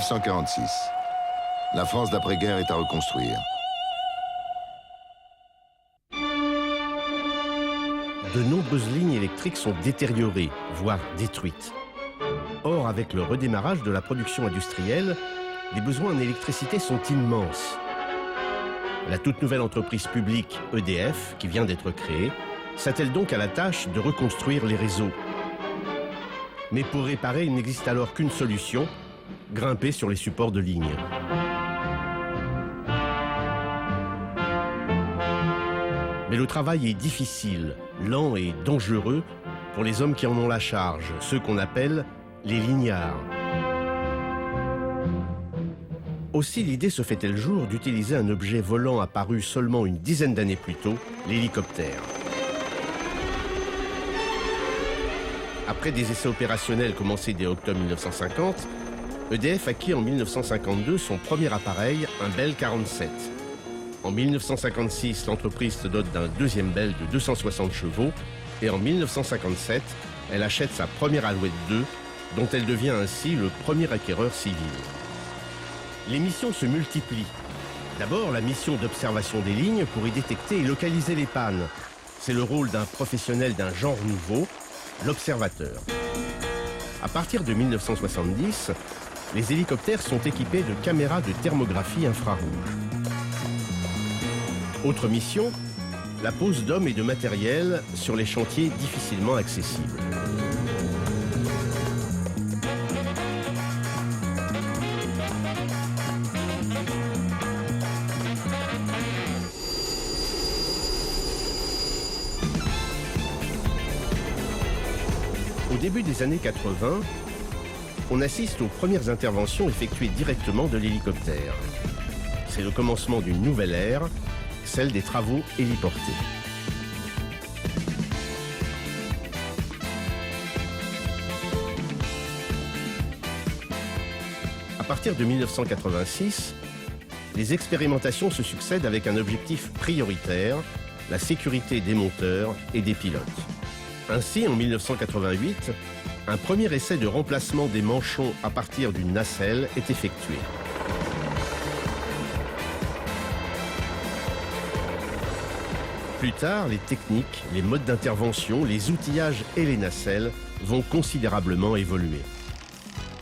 1946. La France d'après-guerre est à reconstruire. De nombreuses lignes électriques sont détériorées, voire détruites. Or, avec le redémarrage de la production industrielle, les besoins en électricité sont immenses. La toute nouvelle entreprise publique EDF, qui vient d'être créée, s'attelle donc à la tâche de reconstruire les réseaux. Mais pour réparer, il n'existe alors qu'une solution, grimper sur les supports de ligne. Mais le travail est difficile, lent et dangereux pour les hommes qui en ont la charge, ceux qu'on appelle les lignards. Aussi l'idée se fait-elle jour d'utiliser un objet volant apparu seulement une dizaine d'années plus tôt, l'hélicoptère. Après des essais opérationnels commencés dès octobre 1950, EDF acquit en 1952 son premier appareil, un Bell 47. En 1956, l'entreprise se dote d'un deuxième Bell de 260 chevaux et en 1957, elle achète sa première Alouette 2, dont elle devient ainsi le premier acquéreur civil. Les missions se multiplient. D'abord, la mission d'observation des lignes pour y détecter et localiser les pannes. C'est le rôle d'un professionnel d'un genre nouveau, l'observateur. À partir de 1970, les hélicoptères sont équipés de caméras de thermographie infrarouge. Autre mission, la pose d'hommes et de matériel sur les chantiers difficilement accessibles. Au début des années 80, on assiste aux premières interventions effectuées directement de l'hélicoptère. C'est le commencement d'une nouvelle ère, celle des travaux héliportés. À partir de 1986, les expérimentations se succèdent avec un objectif prioritaire, la sécurité des monteurs et des pilotes. Ainsi, en 1988, un premier essai de remplacement des manchons à partir d'une nacelle est effectué. Plus tard, les techniques, les modes d'intervention, les outillages et les nacelles vont considérablement évoluer.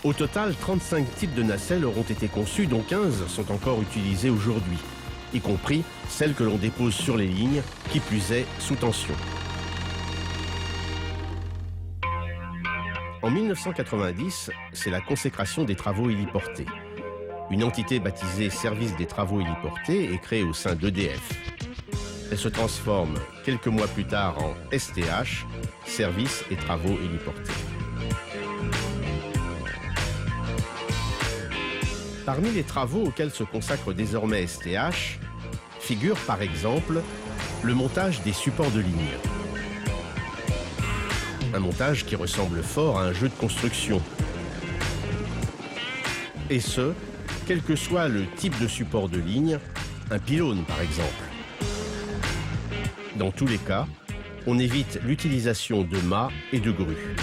Au total, 35 types de nacelles auront été conçus, dont 15 sont encore utilisées aujourd'hui, y compris celles que l'on dépose sur les lignes, qui plus est sous tension. En 1990, c'est la consécration des travaux héliportés. Une entité baptisée Service des travaux héliportés est créée au sein d'EDF. Elle se transforme quelques mois plus tard en STH, Service et travaux héliportés. Parmi les travaux auxquels se consacre désormais STH, figure par exemple le montage des supports de ligne. Un montage qui ressemble fort à un jeu de construction. Et ce, quel que soit le type de support de ligne, un pylône par exemple. Dans tous les cas, on évite l'utilisation de mâts et de grues.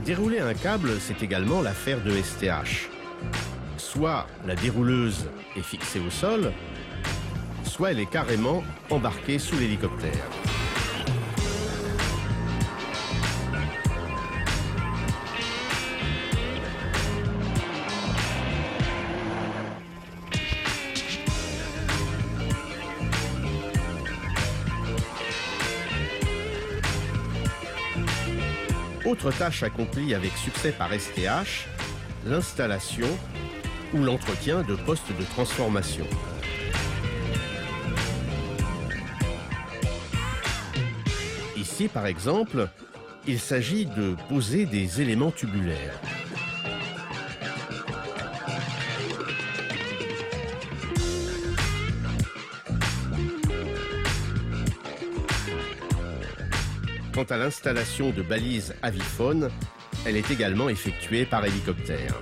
Dérouler un câble, c'est également l'affaire de STH. Soit la dérouleuse est fixée au sol, soit elle est carrément embarquée sous l'hélicoptère. Autre tâche accomplie avec succès par STH, l'installation ou l'entretien de postes de transformation. Ici, par exemple, il s'agit de poser des éléments tubulaires. Quant à l'installation de balises aviphones, elle est également effectuée par hélicoptère.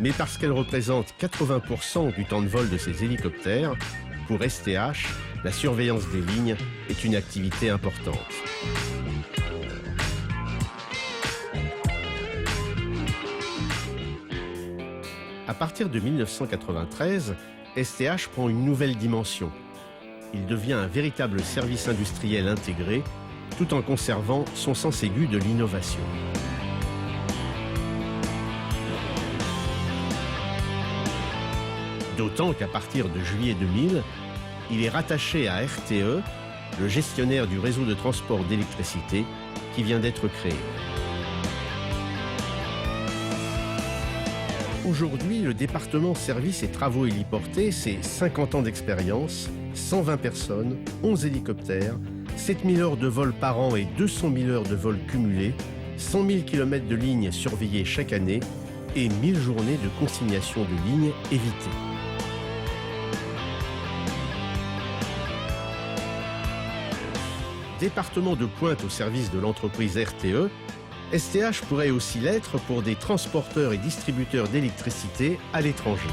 Mais parce qu'elle représente 80% du temps de vol de ces hélicoptères, pour STH, la surveillance des lignes est une activité importante. À partir de 1993, STH prend une nouvelle dimension. Il devient un véritable service industriel intégré, tout en conservant son sens aigu de l'innovation. D'autant qu'à partir de juillet 2000, il est rattaché à RTE, le gestionnaire du réseau de transport d'électricité qui vient d'être créé. Aujourd'hui, le département services et travaux héliportés, c'est 50 ans d'expérience, 120 personnes, 11 hélicoptères, 7000 heures de vol par an et 200 000 heures de vol cumulés, 100 000 km de lignes surveillées chaque année et 1000 journées de consignation de lignes évitées. Département de pointe au service de l'entreprise RTE, STH pourrait aussi l'être pour des transporteurs et distributeurs d'électricité à l'étranger.